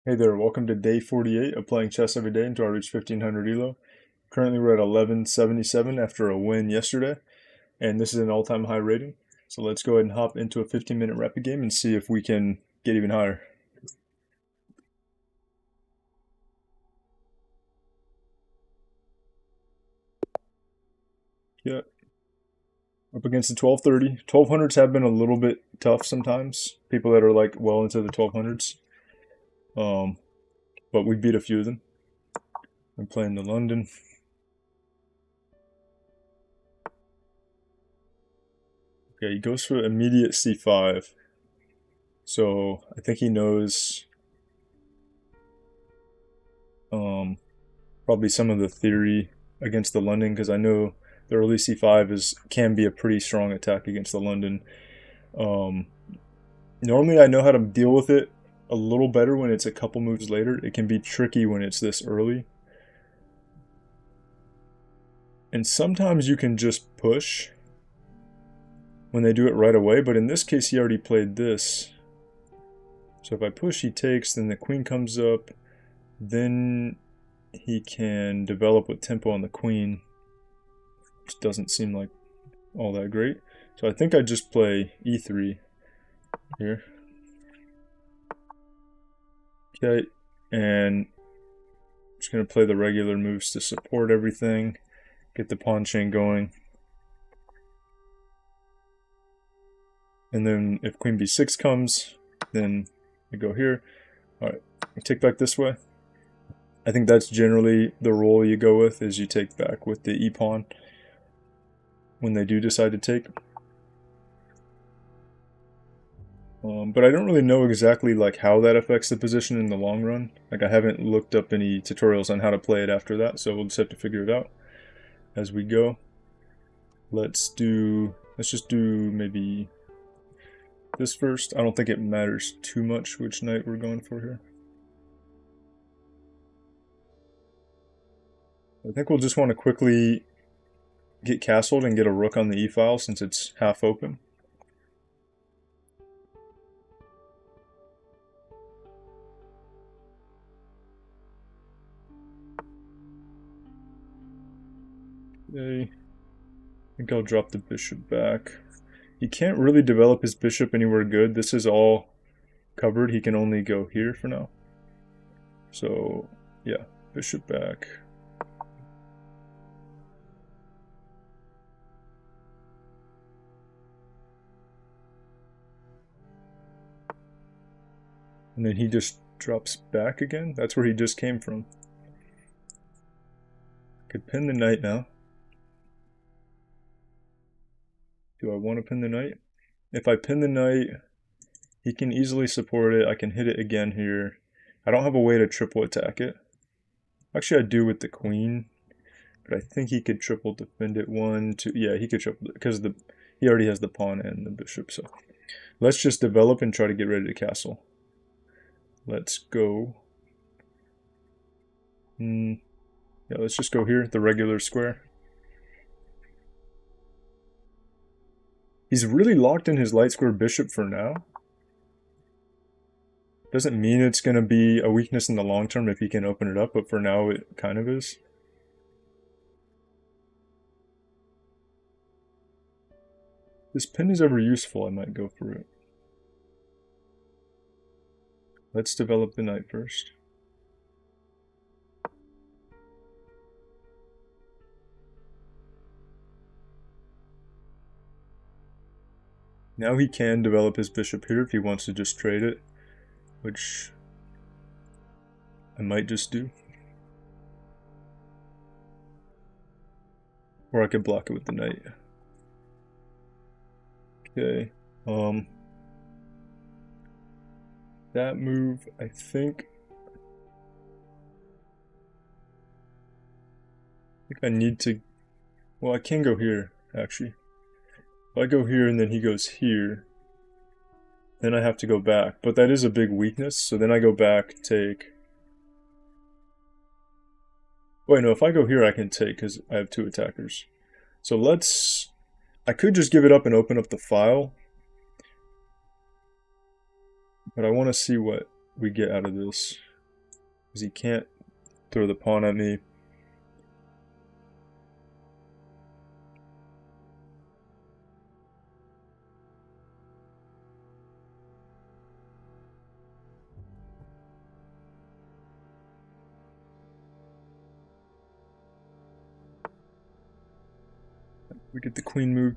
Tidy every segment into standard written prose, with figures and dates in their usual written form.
Hey there, welcome to day 48 of playing chess every day until I reach 1500 Elo. Currently we're at 1177 after a win yesterday, and this is an all-time high rating. So let's go ahead and hop into a 15-minute rapid game and see if we can get even higher. Yeah, up against the 1230. 1200s have been a little bit tough sometimes. People that are like well into the 1200s. But we beat a few of them. I'm playing the London. Okay, he goes for immediate c5. So I think he knows probably some of the theory against the London, because I know the early c5 can be a pretty strong attack against the London. Um, Normally I know how to deal with it a little better when it's a couple moves later. It can be tricky when it's this early. And sometimes you can just push when they do it right away, but in this case he already played this. So if I push, he takes, then the queen comes up, then he can develop with tempo on the queen, which doesn't seem like all that great. So I think I just play e3 here. Okay, and I'm just going to play the regular moves to support everything, get the pawn chain going. And then if queen b6 comes, then I go here. All right, I take back this way. I think that's generally the role you go with, is you take back with the e-pawn when they do decide to take. But I don't really know exactly like how that affects the position in the long run. Like I haven't looked up any tutorials on how to play it after that, so we'll just have to figure it out as we go. Let's just do maybe this first. I don't think it matters too much which knight we're going for here. I think we'll just want to quickly get castled and get a rook on the e-file since it's half open. Okay. I think I'll drop the bishop back. He can't really develop his bishop anywhere good. This is all covered. He can only go here for now. So, yeah, bishop back. And then he just drops back again. That's where he just came from. Could pin the knight now. Do I want to pin the knight? If I pin the knight, he can easily support it. I can hit it again here. I don't have a way to triple attack it. Actually, I do with the queen, but I think he could triple defend it. 1, 2. Yeah, he could triple it because he already has the pawn and the bishop. So let's just develop and try to get ready to castle. Let's go. Yeah, let's just go here, the regular square. He's really locked in his light square bishop for now. Doesn't mean it's going to be a weakness in the long term if he can open it up, but for now it kind of is. If this pin is ever useful, I might go for it. Let's develop the knight first. Now he can develop his bishop here if he wants to just trade it, which I might just do. Or I could block it with the knight. Okay. That move, I think I need to, well, I can go here, actually. If I go here and then he goes here, then I have to go back. But that is a big weakness, so then I go back, take. Wait, no, if I go here I can take because I have 2 attackers. So I could just give it up and open up the file. But I want to see what we get out of this. because he can't throw the pawn at me. We get the queen move.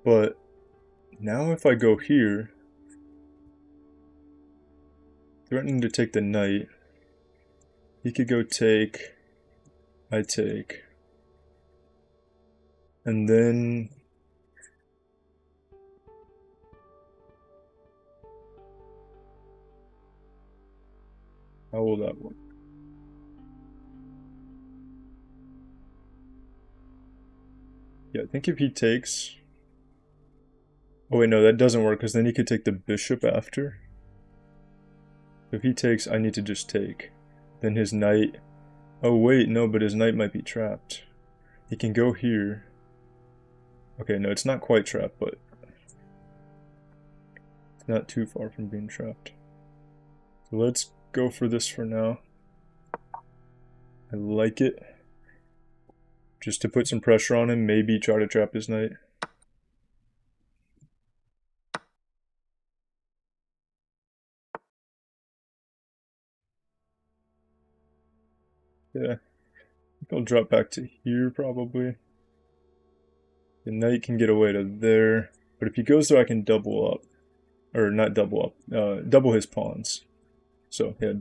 But now if I go here, threatening to take the knight, he could go take, I take, and then how will that work? Yeah, I think if he takes, oh wait, no, that doesn't work because then he could take the bishop after. If he takes, I need to just take. Then his knight, oh wait, no, but his knight might be trapped. He can go here. Okay, no, it's not quite trapped, but it's not too far from being trapped. So let's go for this for now. I like it. Just to put some pressure on him, maybe try to trap his knight. Yeah, I think I'll drop back to here probably. The knight can get away to there, but if he goes there, I can double up. Or not double up, double his pawns. So, yeah.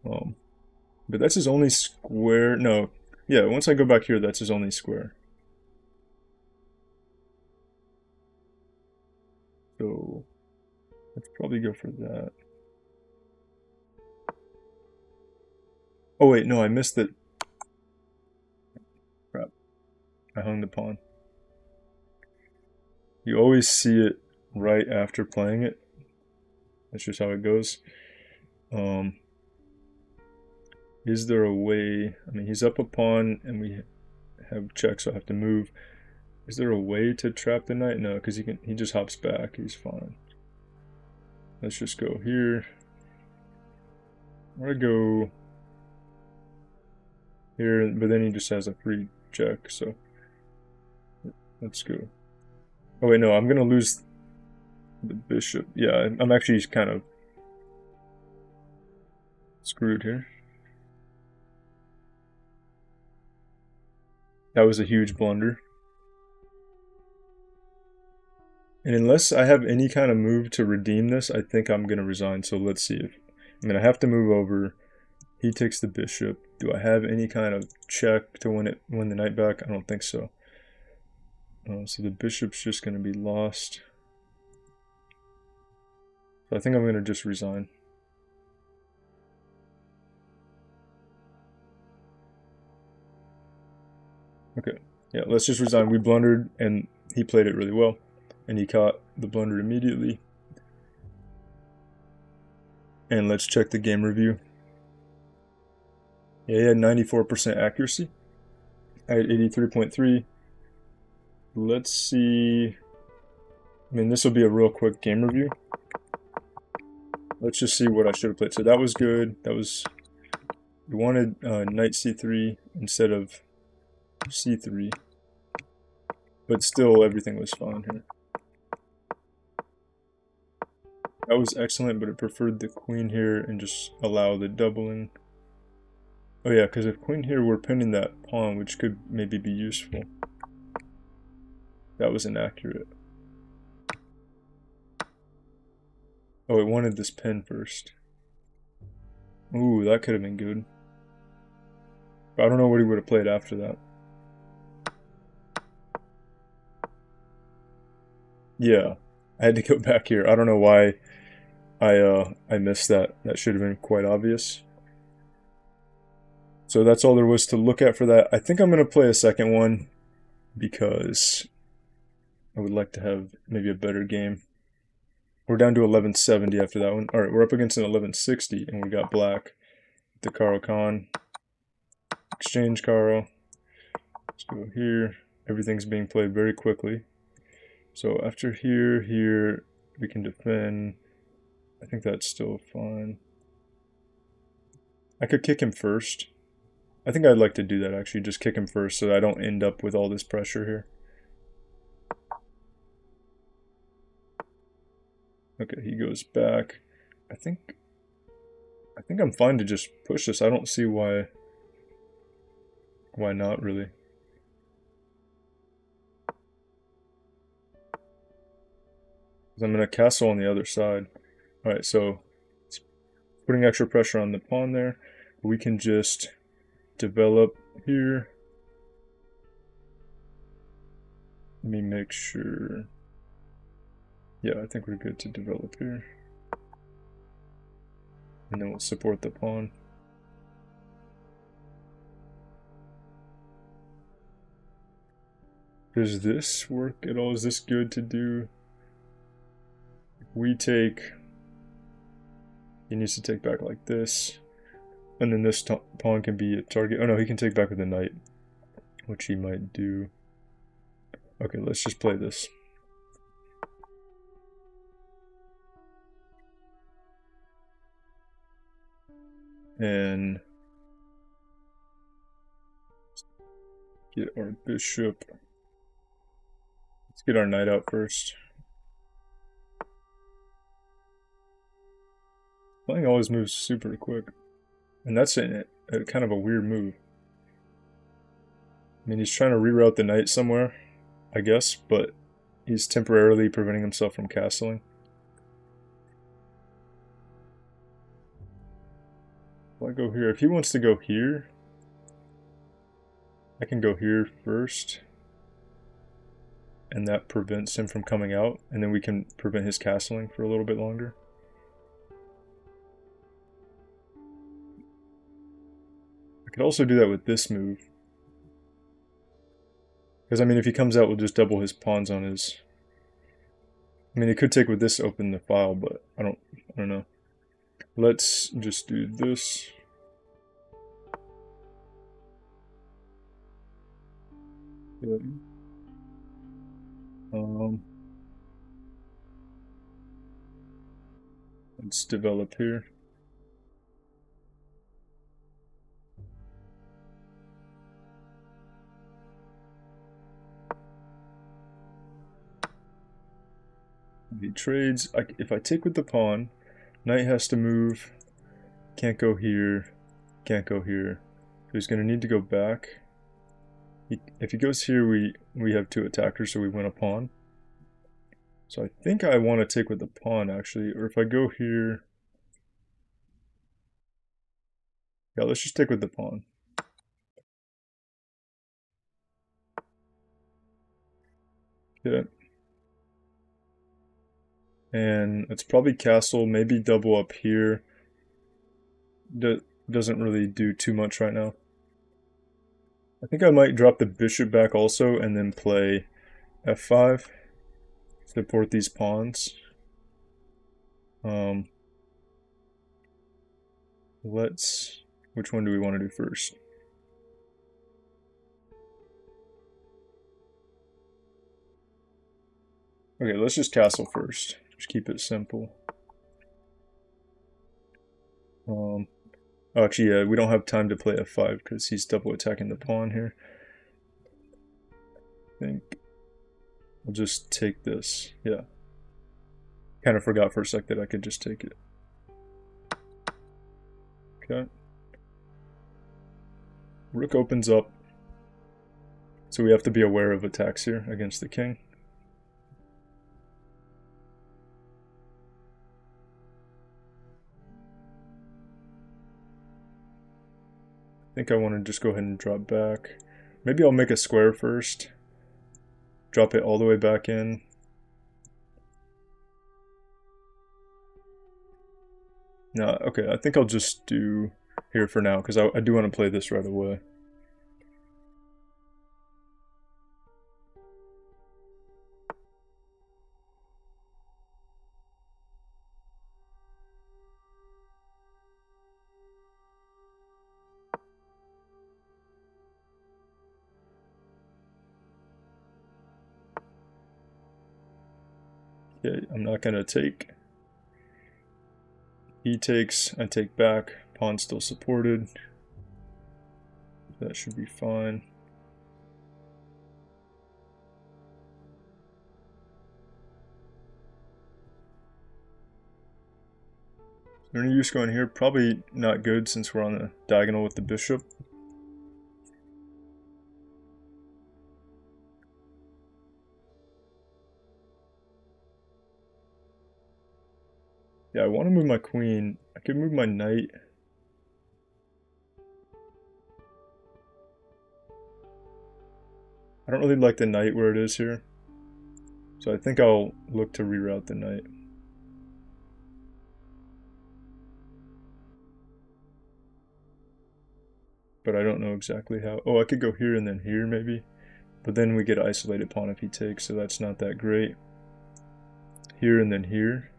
But that's his only square. No, yeah, once I go back here, that's his only square. So, let's probably go for that. Oh wait, no, I missed it. Crap. I hung the pawn. You always see it right after playing it. That's just how it goes. Is there a way? I mean, he's up a pawn, and we have check, so I have to move. Is there a way to trap the knight? No, because he just hops back. He's fine. Let's just go here. I'm gonna go here, but then he just has a free check, so let's go. Oh wait, no, I'm gonna lose the bishop. Yeah, I'm actually kind of screwed here. That was a huge blunder. And unless I have any kind of move to redeem this, I think I'm gonna resign. So let's see if I'm gonna have to move over. He takes the bishop. Do I have any kind of check to win the knight back? I don't think so. So the bishop's just gonna be lost. So I think I'm gonna just resign. Okay, yeah, let's just resign. We blundered, and he played it really well, and he caught the blunder immediately. And let's check the game review. Yeah, he had 94% accuracy. I had 83.3. Let's see. I mean, this will be a real quick game review. Let's just see what I should have played. So that was good. That was, we wanted knight c3 instead of c3. But still, everything was fine here. That was excellent, but it preferred the queen here and just allow the doubling. Oh yeah, because if queen here, we're pinning that pawn, which could maybe be useful. That was inaccurate. Oh, it wanted this pin first. Ooh, that could have been good. But I don't know what he would have played after that. Yeah, I had to go back here. I don't know why I missed that. That should have been quite obvious. So that's all there was to look at for that. I think I'm going to play a second one because I would like to have maybe a better game. We're down to 1170 after that one. All right, we're up against an 1160, and we got black. The Caro Khan. Exchange Caro. Let's go here. Everything's being played very quickly. So after here, We can defend. I think that's still fine. I could kick him first. I think I'd like to do that actually, just kick him first so that I don't end up with all this pressure here. Okay, he goes back. I think I'm fine to just push this. I don't see why not really. I'm gonna castle on the other side. Alright, so it's putting extra pressure on the pawn there. We can just develop here. Let me make sure. Yeah, I think we're good to develop here. And then we'll support the pawn. Does this work at all? Is this good to do? If we take... He needs to take back like this. And then this pawn can be a target. Oh no, he can take back with a knight. Which he might do. Okay, let's just play this. And get our bishop. Let's get our knight out first. Playing always moves super quick. And that's a kind of a weird move. I mean, he's trying to reroute the knight somewhere, I guess, but he's temporarily preventing himself from castling. If I go here, if he wants to go here, I can go here first. And that prevents him from coming out, and then we can prevent his castling for a little bit longer. I could also do that with this move. Because, I mean, if he comes out, we'll just double his pawns on his... I mean, he could take with this to open the file, but I don't know. Let's just do this. Good. Let's develop here. He trades. If I take with the pawn, knight has to move. Can't go here. Can't go here. So he's going to need to go back. If he goes here, we have two attackers, so we win a pawn. So I think I want to take with the pawn, actually. Or if I go here... Yeah, let's just take with the pawn. Okay. And it's probably castle, maybe double up here. Doesn't really do too much right now. I think I might drop the bishop back also and then play f5. Support these pawns. Which one do we want to do first? Okay, let's just castle first. Just keep it simple. Actually, yeah, we don't have time to play f5 because he's double attacking the pawn here. I think I'll just take this. Yeah. Kind of forgot for a sec that I could just take it. Okay. Rook opens up. So we have to be aware of attacks here against the king. I think I want to just go ahead and drop back. Maybe I'll make a square first. Drop it all the way back in. No, okay, I think I'll just do here for now, because I do want to play this right away. Okay, I'm not gonna take. He takes, I take back. Pawn still supported. That should be fine. Is there any use going here? Probably not good since we're on the diagonal with the bishop. Yeah, I want to move my queen. I could move my knight. I don't really like the knight where it is here. So I think I'll look to reroute the knight. But I don't know exactly how. Oh, I could go here and then here maybe. But then we get an isolated pawn if he takes, so that's not that great. Here and then here.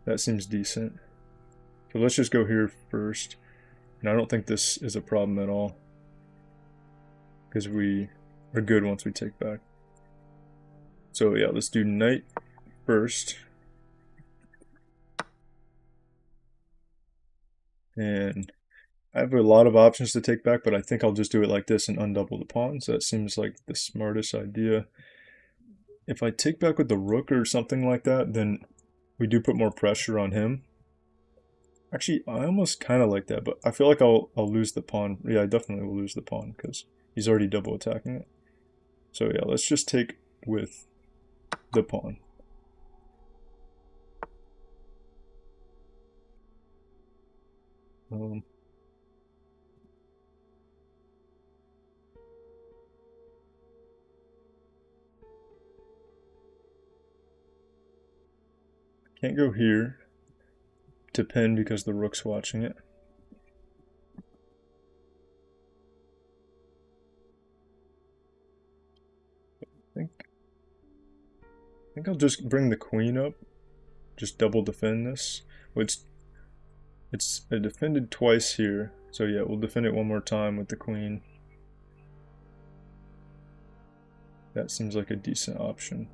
That seems decent. So let's just go here first. And I don't think this is a problem at all. Because we are good once we take back. So yeah, let's do knight first. And I have a lot of options to take back, but I think I'll just do it like this and undouble the pawns. That seems like the smartest idea. If I take back with the rook or something like that, then we do put more pressure on him. Actually, I almost kind of like that, but I feel like I'll lose the pawn. Yeah, I definitely will lose the pawn because he's already double attacking it. So yeah, let's just take with the pawn. Can't go here to pin because the rook's watching it. I think I'll just bring the queen up. Just double defend this. It's defended twice here. So yeah, we'll defend it one more time with the queen. That seems like a decent option.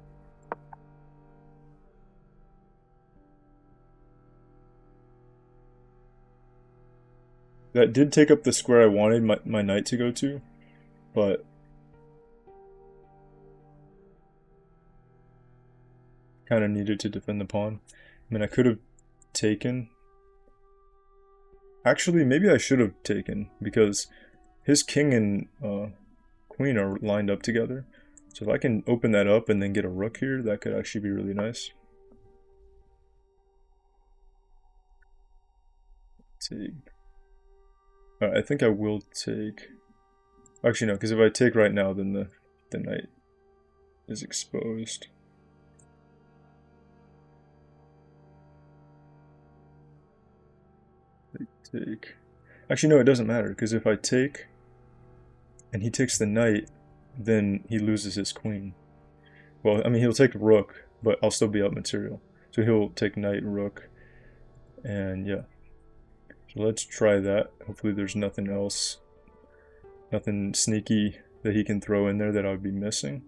That did take up the square I wanted my knight to go to, but kind of needed to defend the pawn. I mean, I could have taken. Actually, maybe I should have taken, because his king and queen are lined up together. So if I can open that up and then get a rook here, that could actually be really nice. Take. I think I will take. Actually, no, because if I take right now, then the knight is exposed. Take. Actually, no, it doesn't matter, because if I take and he takes the knight, then he loses his queen. Well, I mean, he'll take rook, but I'll still be out material. So he'll take knight, rook, and yeah. So let's try that. Hopefully there's nothing else, nothing sneaky that he can throw in there that I would be missing.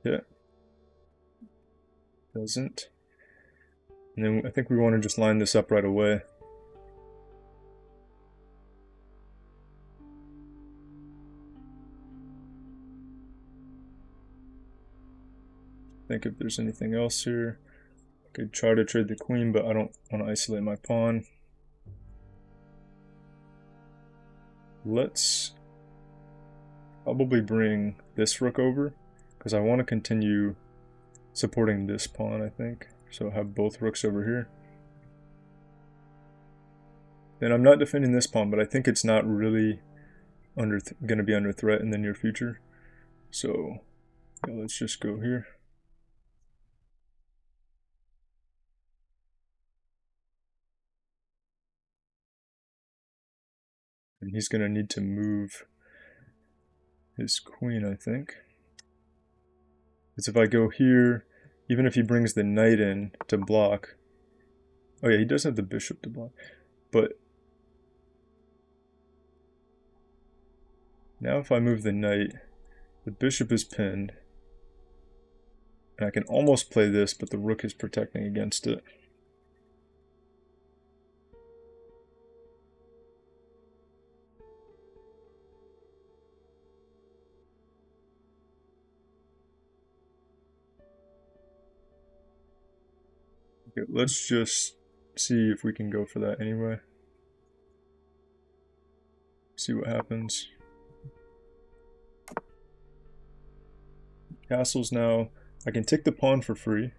Yeah. Doesn't. And then I think we want to just line this up right away. Think if there's anything else here. I could try to trade the queen, but I don't want to isolate my pawn. Let's probably bring this rook over, because I want to continue supporting this pawn, I think. So have both rooks over here. And I'm not defending this pawn, but I think it's not really going to be under threat in the near future. So yeah, let's just go here. And he's going to need to move his queen, I think. Because if I go here, even if he brings the knight in to block. Oh yeah, he does have the bishop to block. But Now if I move the knight, the bishop is pinned. And I can almost play this, but the rook is protecting against it. Okay, let's just see if we can go for that anyway. See what happens. Castles now. I can take the pawn for free.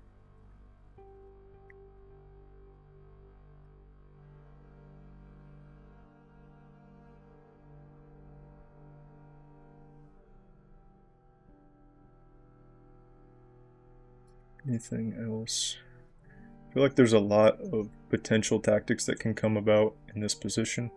Anything else? I feel like there's a lot of potential tactics that can come about in this position.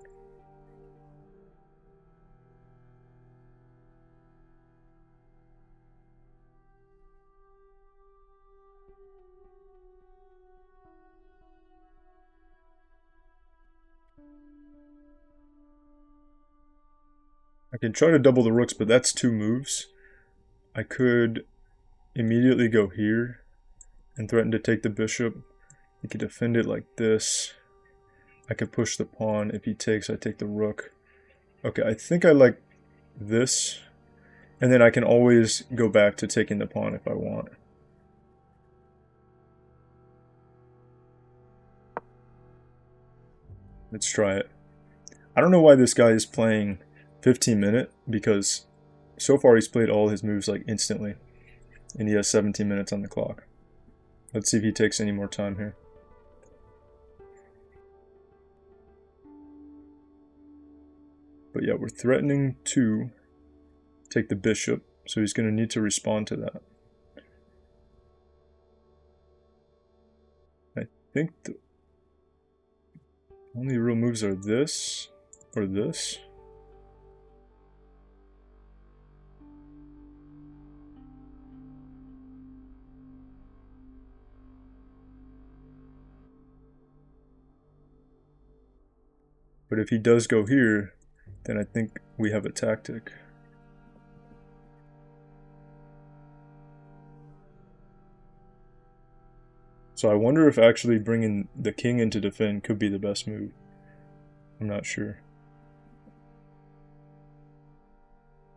I can try to double the rooks, but that's 2 moves. I could immediately go here and threaten to take the bishop. He could defend it like this. I could push the pawn. If he takes, I take the rook. Okay, I think I like this. And then I can always go back to taking the pawn if I want. Let's try it. I don't know why this guy is playing 15-minute, because so far he's played all his moves like instantly. And he has 17 minutes on the clock. Let's see if he takes any more time here. But yeah, we're threatening to take the bishop, so he's going to need to respond to that. I think the only real moves are this or this. But if he does go here, then I think we have a tactic. So I wonder if actually bringing the king in to defend could be the best move. I'm not sure.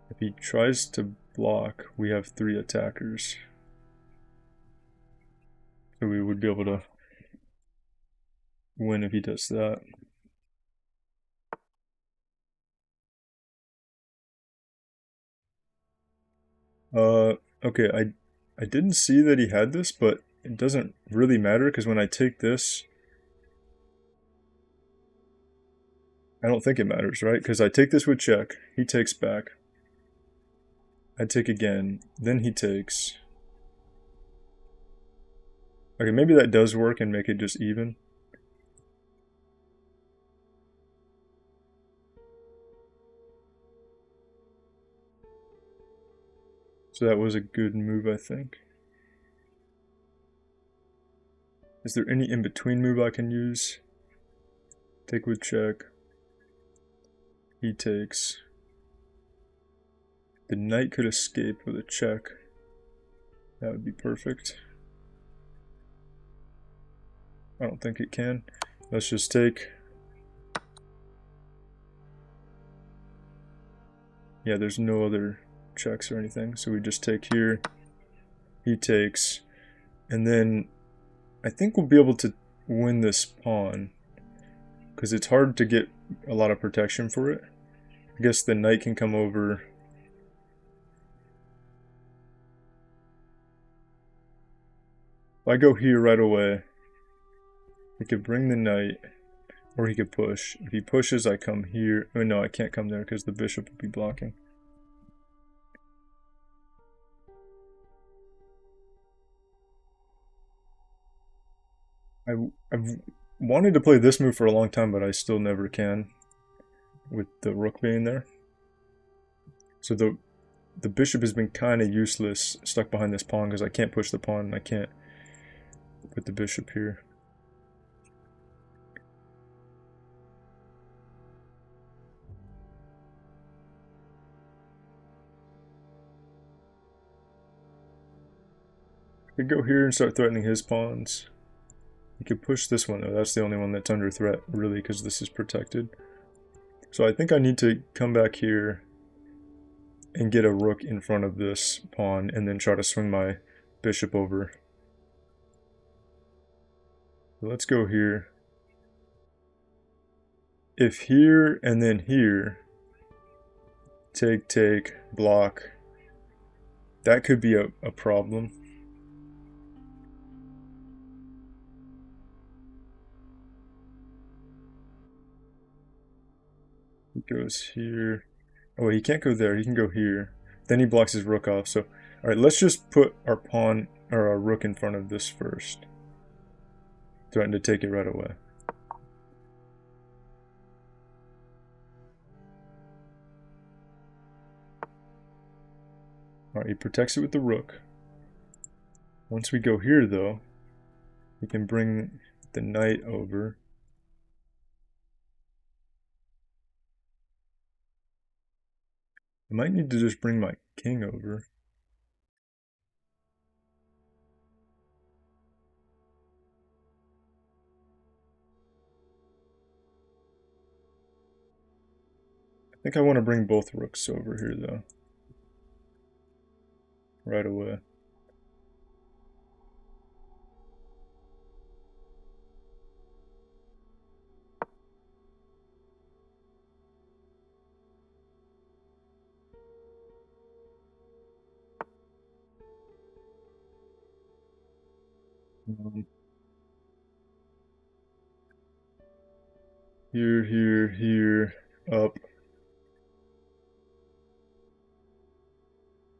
If he tries to block, we have 3 attackers. So we would be able to win if he does that. Okay, I didn't see that he had this, but it doesn't really matter because when I take this, I don't think it matters, right? Because I take this with check, he takes back. I take again, then he takes. Okay, maybe that does work and make it just even. So that was a good move, I think. Is there any in-between move I can use? Take with check. He takes. The knight could escape with a check. That would be perfect. I don't think it can. Let's just take. Yeah, there's no other checks or anything, so we just take here. He takes. And then I think we'll be able to win this pawn, because it's hard to get a lot of protection for it. I guess the knight can come over. If I go here right away, he could bring the knight, or he could push. If he pushes, I come here. Oh no, I can't come there because the bishop will be blocking. I've wanted to play this move for a long time, but I still never can, with the rook being there. So the bishop has been kind of useless, stuck behind this pawn, because I can't push the pawn and I can't put the bishop here. could go here and start threatening his pawns. He could push this one though. That's the only one that's under threat, really, because this is protected. So I think I need to come back here and get a rook in front of this pawn and then try to swing my bishop over. So let's go here. If here and then here, take, block, that could be a problem. He goes here. Oh, he can't go there. He can go here. Then he blocks his rook off. So, all right, let's just put our pawn or our rook in front of this first. Threaten to take it right away. All right, he protects it with the rook. Once we go here, though, we can bring the knight over. I might need to just bring my king over. I think I want to bring both rooks over here, though. Right away. Here, up.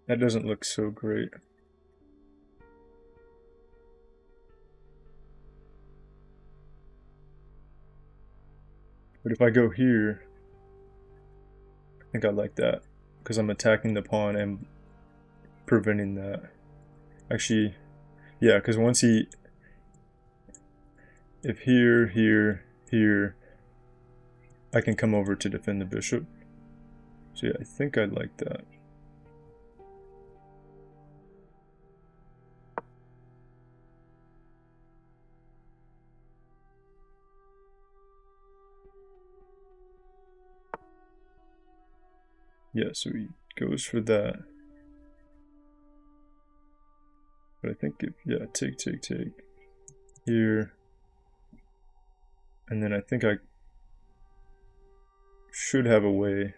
That doesn't look so great. But if I go here, I think I like that. Because I'm attacking the pawn and preventing that. Actually, yeah, because once he... If here, I can come over to defend the bishop. So yeah, I think I'd like that. Yeah, so he goes for that. But I think, yeah, take. Here. And then I think I should have a way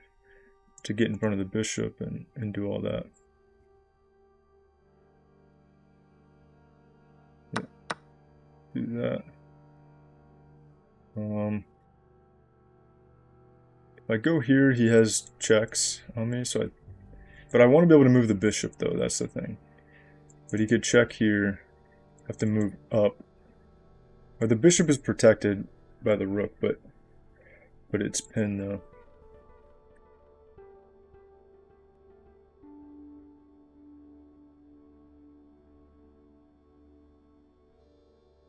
to get in front of the bishop and do all that. Yeah, do that. If I go here, he has checks on me, so but I want to be able to move the bishop, though, that's the thing. But he could check here, have to move up. Or the bishop is protected by the rook, but it's pinned, though.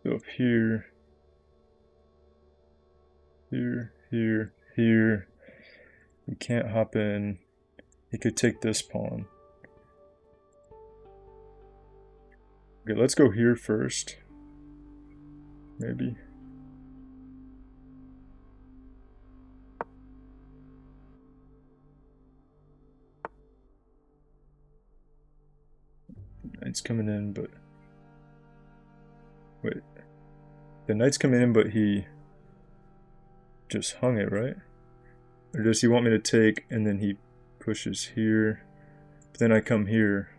Go up here, here. He can't hop in. He could take this pawn. Okay, let's go here first. Maybe. Knight's coming in, but... Wait. The knight's coming in, but he just hung it, right? Or does he want me to take, and then he pushes here? But then I come here.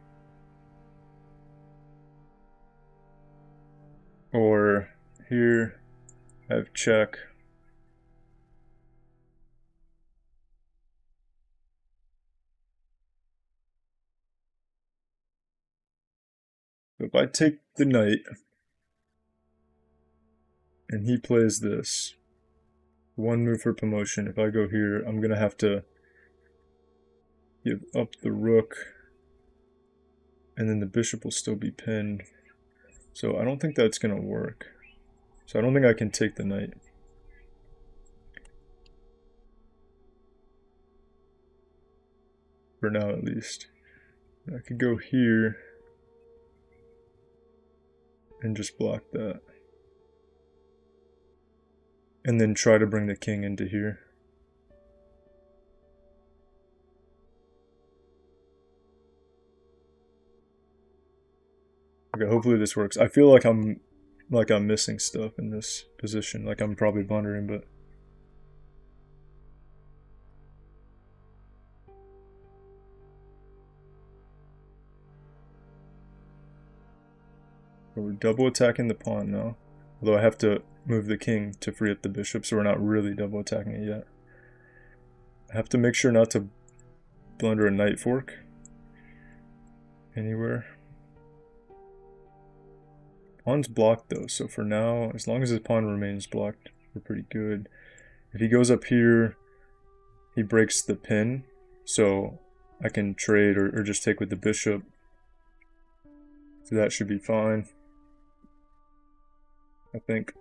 Or here, I have check. So if I take the knight, and he plays this, one move for promotion. If I go here, I'm going to have to give up the rook, and then the bishop will still be pinned. So I don't think that's going to work. So I don't think I can take the knight. For now, at least. I could go here. and just block that. And then try to bring the king into here. Okay, hopefully this works. I feel like I'm missing stuff in this position. Like I'm probably blundering, but we're double attacking the pawn now. Although I have to move the king to free up the bishop, so we're not really double attacking it yet. I have to make sure not to blunder a knight fork anywhere. Pawn's blocked though, so for now, as long as his pawn remains blocked, we're pretty good. If he goes up here, he breaks the pin, so I can trade or just take with the bishop. So that should be fine, I think.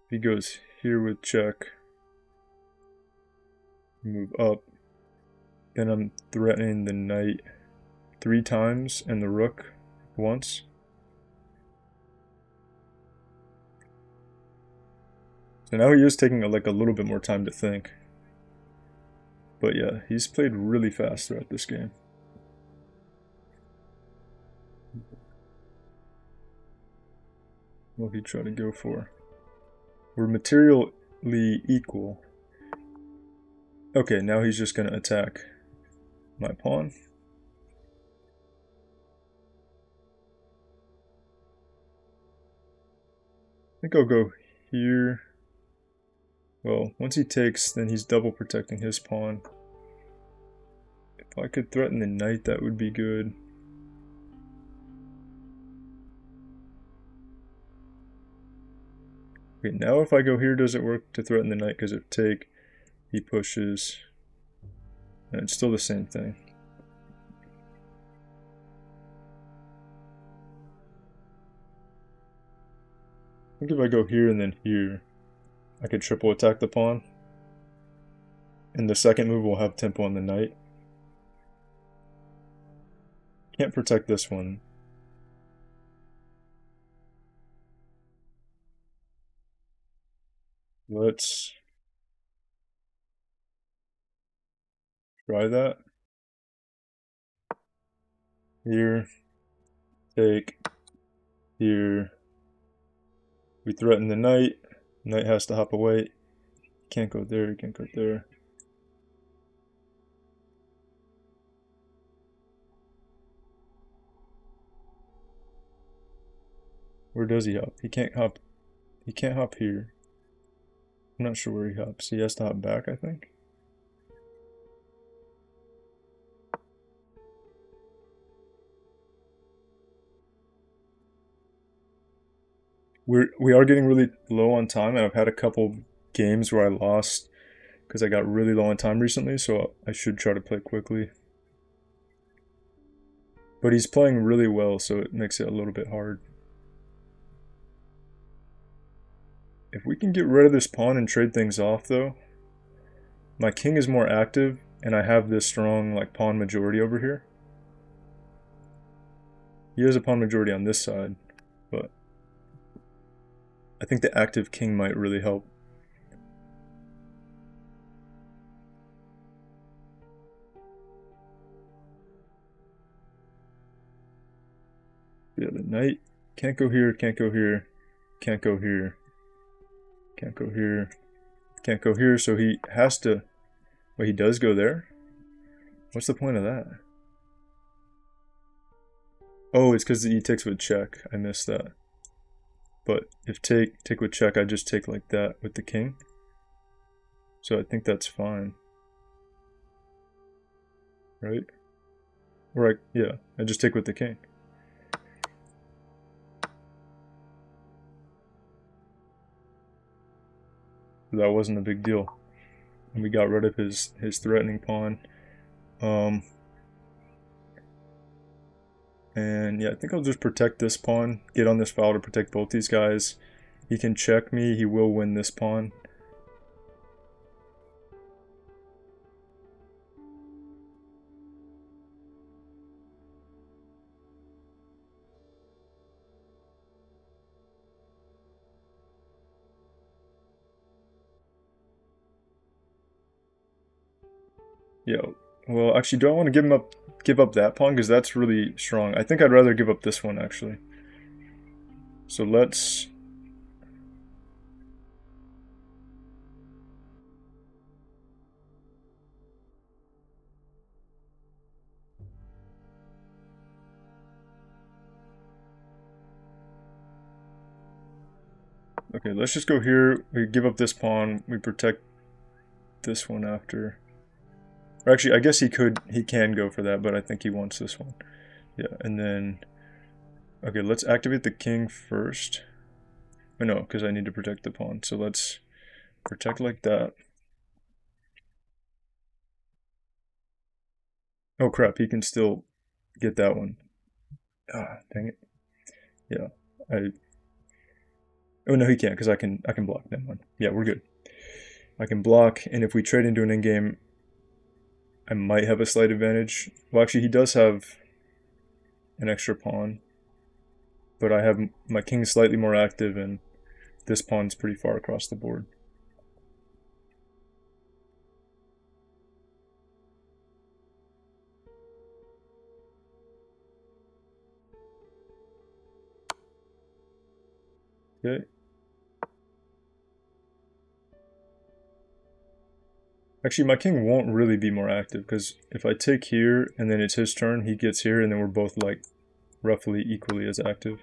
If he goes here with check, move up, then I'm threatening the knight 3 times and the rook once. So now he is taking like a little bit more time to think. But yeah, he's played really fast throughout this game. What did he try to go for? We're materially equal. Okay, now he's just gonna attack my pawn. I think I'll go here. Well, once he takes, then he's double protecting his pawn. If I could threaten the knight, that would be good. Okay, now if I go here, does it work to threaten the knight? Because if take, he pushes. And it's still the same thing. I think if I go here and then here, I could triple attack the pawn. And the second move will have tempo on the knight. Can't protect this one. Let's try that. Here. Take. Here. We threaten the knight. Knight has to hop away. Can't go there, can't go there. Where does he hop? He can't hop. He can't hop here. I'm not sure where he hops. He has to hop back, I think. We are getting really low on time, and I've had a couple games where I lost because I got really low on time recently, so I should try to play quickly. But he's playing really well, so it makes it a little bit hard. If we can get rid of this pawn and trade things off, though, my king is more active, and I have this strong like pawn majority over here. He has a pawn majority on this side, but I think the active king might really help. Yeah, the knight can't go here, can't go here, can't go here, can't go here, can't go here, so he has to... Wait, he does go there? What's the point of that? Oh, it's because he takes with check. I missed that. But if take with check, I just take like that with the king. So I think that's fine. Right? Or yeah, I just take with the king. That wasn't a big deal. And we got rid of his threatening pawn. And yeah, I think I'll just protect this pawn. Get on this file to protect both these guys. He can check me. He will win this pawn. Yeah. Well, actually, do I want to give up that pawn? Because that's really strong. I think I'd rather give up this one, actually. So let's... Okay, let's just go here. We give up this pawn. We protect this one after. Or actually, I guess he can go for that, but I think he wants this one. Yeah, and then... Okay, let's activate the king first. Oh, no, because I need to protect the pawn. So let's protect like that. Oh crap, he can still get that one. Ah, dang it. Yeah. Oh no, he can't, because I can block that one. Yeah, we're good. I can block, and if we trade into an endgame, I might have a slight advantage. Well, actually, he does have an extra pawn, but I have my king slightly more active, and this pawn's pretty far across the board. Okay. Actually, my king won't really be more active, because if I take here, and then it's his turn, he gets here, and then we're both, like, roughly equally as active.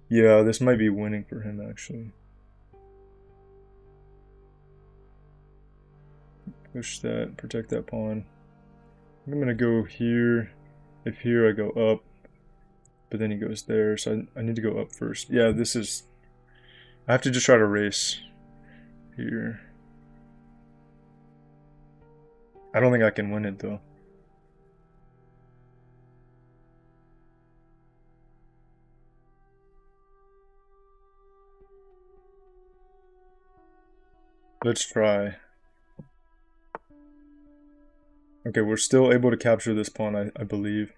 Yeah, this might be winning for him, actually. Push that, protect that pawn. I'm gonna go here. If here I go up, but then he goes there, so I need to go up first. Yeah, this is... I have to just try to race here. I don't think I can win it, though. Let's try. Okay, we're still able to capture this pawn, I believe.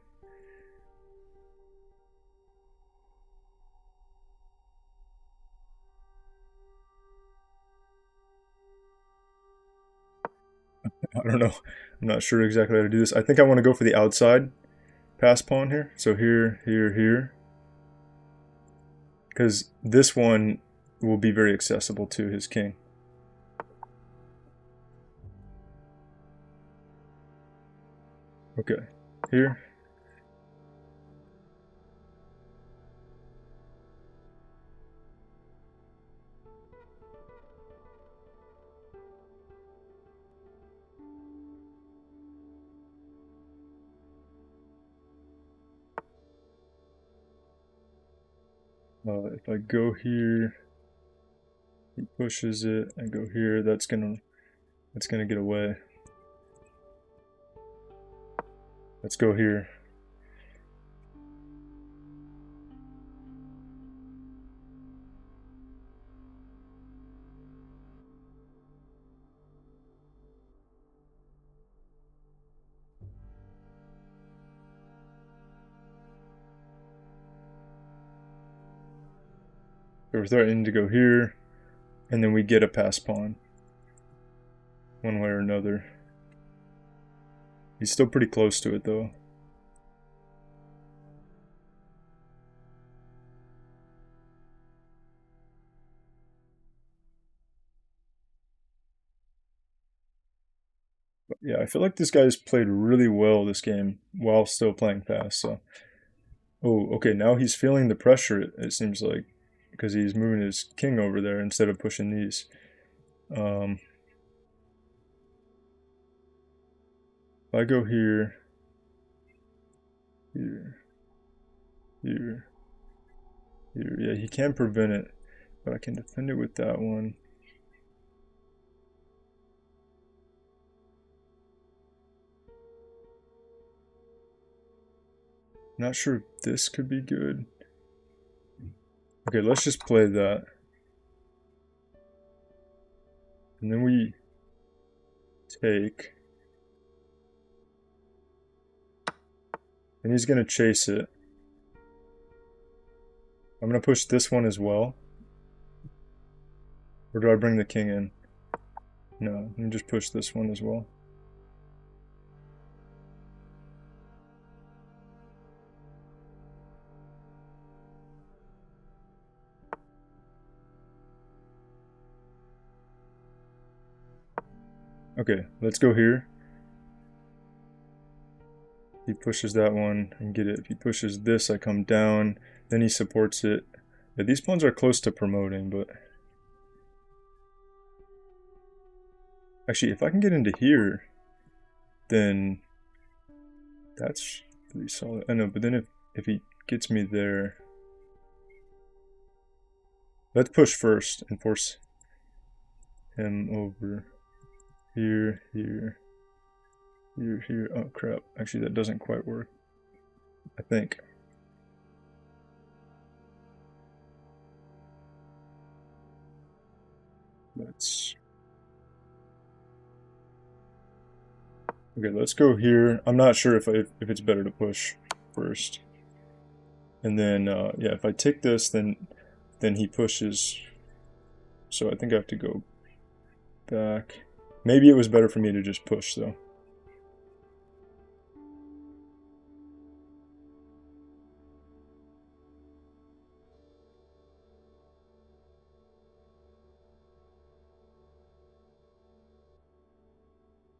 I don't know. I'm not sure exactly how to do this. I think I want to go for the outside pass pawn here. So here, here, here. Because this one will be very accessible to his king. Okay, here. If I go here, he pushes it. I go here. That's gonna get away. Let's go here. So we're threatening to go here, and then we get a pass pawn, one way or another. He's still pretty close to it, though. But yeah, I feel like this guy's played really well this game while still playing fast. So, oh, okay, now he's feeling the pressure. It seems like, because he's moving his king over there instead of pushing these. If I go here, here, here, here, yeah, he can prevent it, but I can defend it with that one. Not sure if this could be good. Okay, let's just play that. And then we take. And he's going to chase it. I'm going to push this one as well. Or do I bring the king in? No, let me just push this one as well. Okay, let's go here. He pushes that one and get it. If he pushes this, I come down. Then he supports it. Yeah, these pawns are close to promoting, but... Actually, if I can get into here, then that's pretty solid. I know, but then if he gets me there... Let's push first and force him over here, here, here, here. Oh, crap. Actually, that doesn't quite work, I think. Let's... Okay, let's go here. I'm not sure if it's better to push first. And then, yeah, if I take this, then he pushes. So I think I have to go back. Maybe it was better for me to just push, though.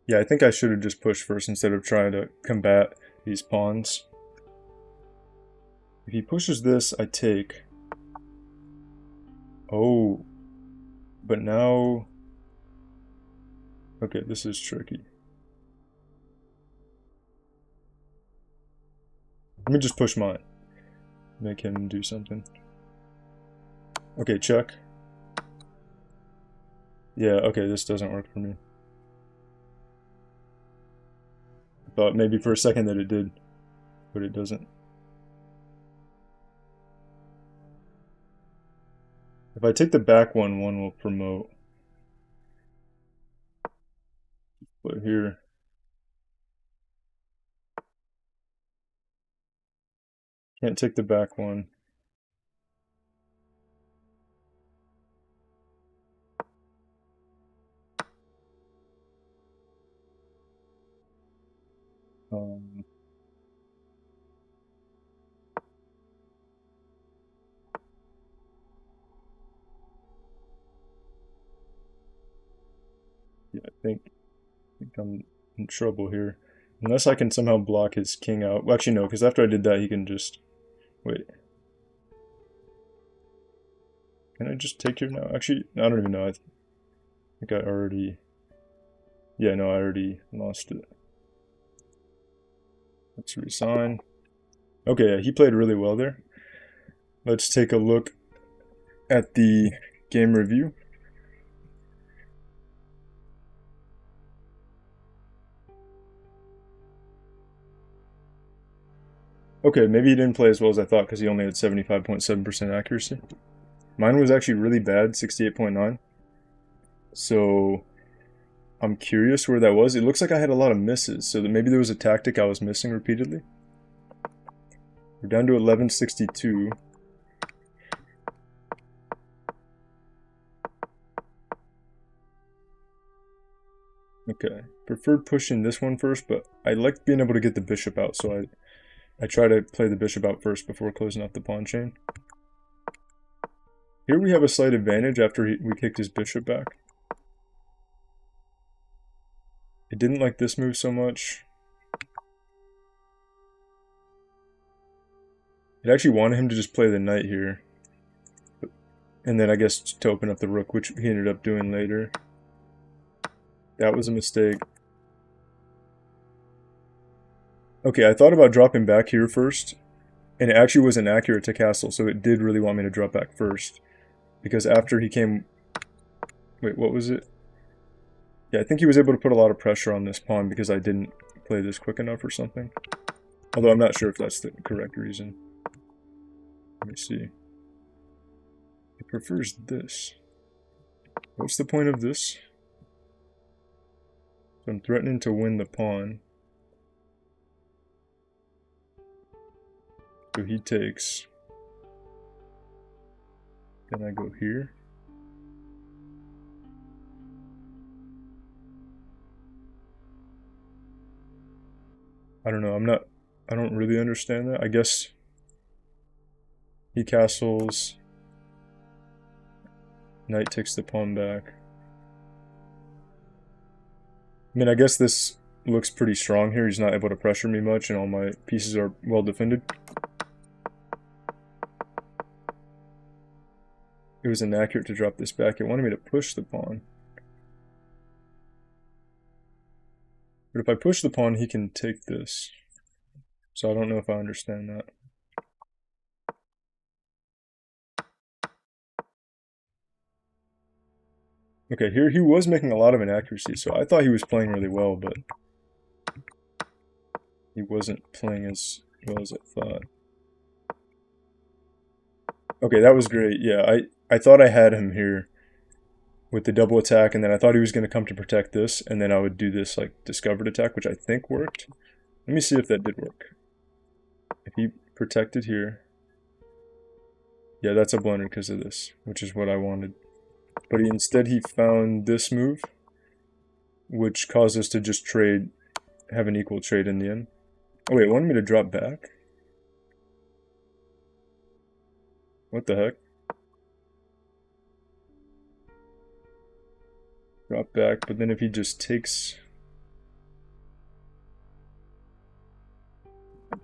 Yeah, I think I should have just pushed first instead of trying to combat these pawns. If he pushes this, I take. Oh. But now... Okay, this is tricky. Let me just push mine. Make him do something. Okay, check. Yeah, okay, this doesn't work for me. I thought maybe for a second that it did, but it doesn't. If I take the back one, one will promote. But here... Can't take the back one. Um, yeah, I think I'm in trouble here. Unless I can somehow block his king out. Well, actually, no, because after I did that, he can just... Wait. Can I just take here now? Actually, I don't even know. I think I already... Yeah, no, I already lost it. Let's resign. Okay, yeah, he played really well there. Let's take a look at the game review. Okay, maybe he didn't play as well as I thought because he only had 75.7% accuracy. Mine was actually really bad, 68.9. So I'm curious where that was. It looks like I had a lot of misses, so that maybe there was a tactic I was missing repeatedly. We're down to 1162. Okay, preferred pushing this one first, but I like being able to get the bishop out, so I try to play the bishop out first before closing off the pawn chain. Here we have a slight advantage after we kicked his bishop back. I didn't like this move so much. It actually wanted him to just play the knight here. And then I guess to open up the rook, which he ended up doing later. That was a mistake. Okay, I thought about dropping back here first. And it actually was inaccurate to castle, so it did really want me to drop back first. Because after he came... Wait, what was it? Yeah, I think he was able to put a lot of pressure on this pawn because I didn't play this quick enough or something. Although I'm not sure if that's the correct reason. Let me see. He prefers this. What's the point of this? So I'm threatening to win the pawn. So he takes. Then I go here. I don't know. I don't really understand that. I guess he castles. Knight takes the pawn back. I mean, I guess this looks pretty strong here. He's not able to pressure me much, and all my pieces are well defended. It was inaccurate to drop this back. It wanted me to push the pawn. But if I push the pawn, he can take this. So I don't know if I understand that. Okay, here he was making a lot of inaccuracies, so I thought he was playing really well, but he wasn't playing as well as I thought. Okay, that was great. Yeah, I thought I had him here with the double attack, and then I thought he was going to come to protect this, and then I would do this like discovered attack, which I think worked. Let me see if that did work. If he protected here, yeah, that's a blunder because of this, which is what I wanted. But instead he found this move, which caused us to just trade, have an equal trade in the end. Oh wait, it wanted me to drop back? What the heck? Drop back, but then if he just takes...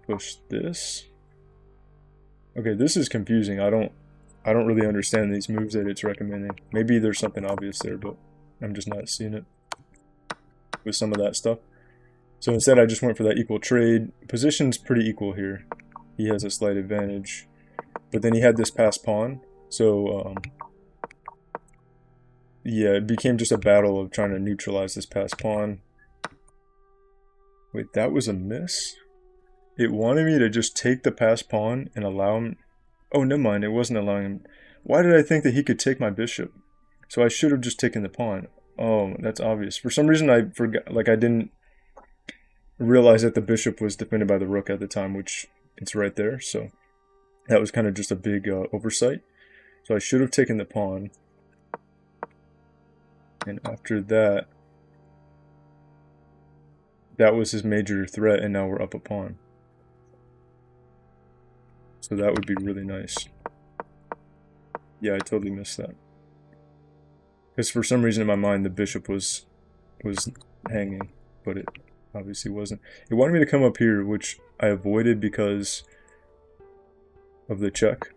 push this? Okay, this is confusing. I don't really understand these moves that it's recommending. Maybe there's something obvious there, but I'm just not seeing it with some of that stuff. So instead I just went for that equal trade. Position's pretty equal here. He has a slight advantage. But then he had this passed pawn. So, yeah, it became just a battle of trying to neutralize this passed pawn. Wait, that was a miss? It wanted me to just take the passed pawn and allow him... Oh, never mind, it wasn't allowing him... Why did I think that he could take my bishop? So I should have just taken the pawn. Oh, that's obvious. For some reason I forgot, like I didn't realize that the bishop was defended by the rook at the time, which it's right there, so that was kind of just a big oversight. So I should have taken the pawn. And after that, that was his major threat, and now we're up a pawn. So that would be really nice. Yeah, I totally missed that. Because for some reason in my mind, the bishop was hanging, but it obviously wasn't. It wanted me to come up here, which I avoided because of the check.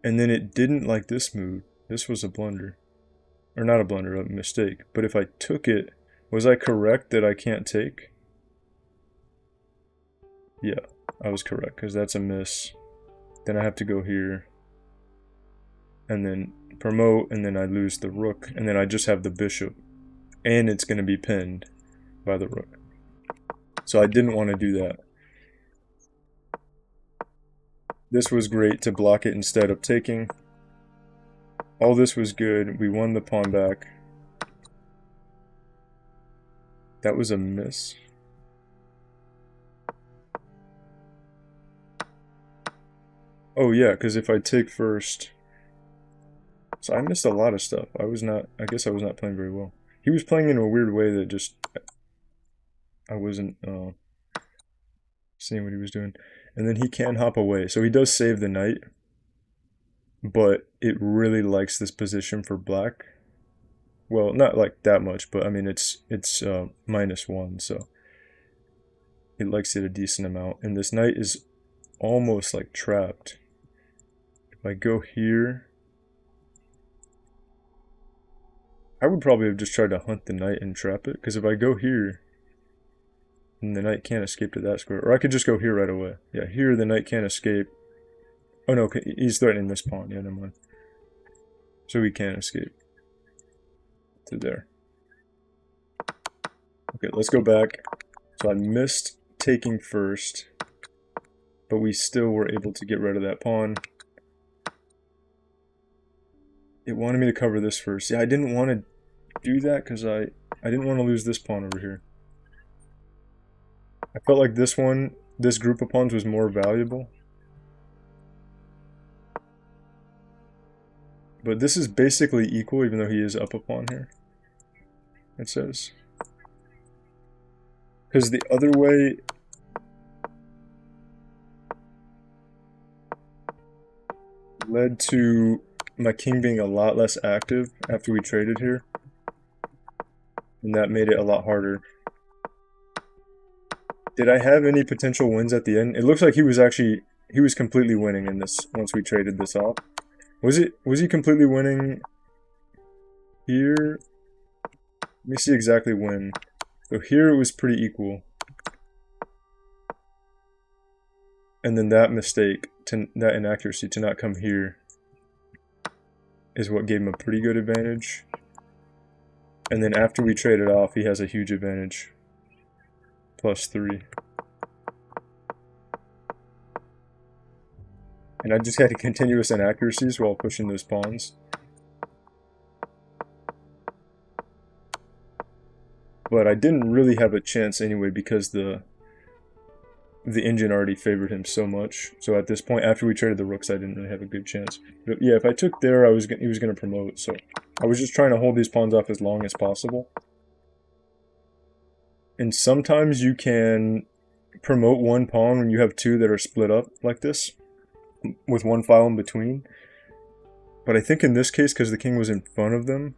And then it didn't like this move. This was a blunder. Or not a blunder, a mistake. But if I took it, was I correct that I can't take? Yeah, I was correct, because that's a miss. Then I have to go here. And then promote, and then I lose the rook. And then I just have the bishop. And it's going to be pinned by the rook. So I didn't want to do that. This was great to block it instead of taking. All this was good. We won the pawn back. That was a miss. Oh yeah, because if I take first... So I missed a lot of stuff. I guess I was not playing very well. He was playing in a weird way that just... I wasn't seeing what he was doing. And then he can hop away. So he does save the knight. But it really likes this position for black. Well, not like that much, but I mean it's -1, so it likes it a decent amount. And this knight is almost like trapped. If I go here, I would probably have just tried to hunt the knight and trap it, because if I go here, then the knight can't escape to that square. Or I could just go here right away. Yeah, here the knight can't escape. Oh no, he's threatening this pawn. Yeah, never mind. So he can't escape to there. Okay, let's go back. So I missed taking first, but we still were able to get rid of that pawn. It wanted me to cover this first. Yeah, I didn't want to do that because I didn't want to lose this pawn over here. I felt like this group of pawns was more valuable. But this is basically equal, even though he is up a pawn here, it says. Because the other way led to my king being a lot less active after we traded here. And that made it a lot harder. Did I have any potential wins at the end? It looks like he was completely winning in this once we traded this off. Was he completely winning here? Let me see exactly when. So here it was pretty equal. And then that mistake, that inaccuracy to not come here is what gave him a pretty good advantage. And then after we traded off, he has a huge advantage. +3. And I just had continuous inaccuracies while pushing those pawns. But I didn't really have a chance anyway because the engine already favored him so much. So at this point, after we traded the rooks, I didn't really have a good chance. But yeah, if I took there, he was going to promote. So I was just trying to hold these pawns off as long as possible. And sometimes you can promote one pawn when you have two that are split up like this, with one file in between. But I think in this case, because the king was in front of them,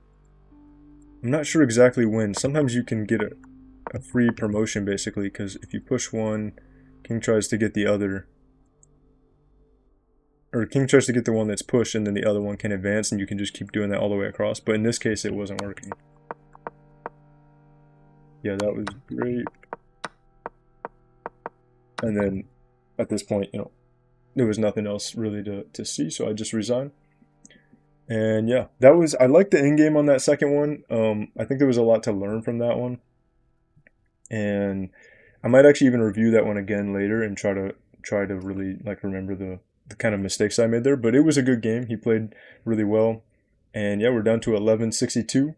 I'm not sure exactly when. Sometimes you can get a free promotion, basically, because if you push one, king tries to get the other. Or king tries to get the one that's pushed, and then the other one can advance, and you can just keep doing that all the way across. But in this case, it wasn't working. Yeah, that was great. And then, at this point, there was nothing else really to see, so I just resigned. And yeah, I liked the end game on that second one. I think there was a lot to learn from that one. And I might actually even review that one again later and try to really remember the kind of mistakes I made there. But it was a good game. He played really well. And yeah, we're down to 1162.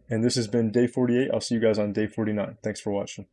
And this has been day 48. I'll see you guys on day 49. Thanks for watching.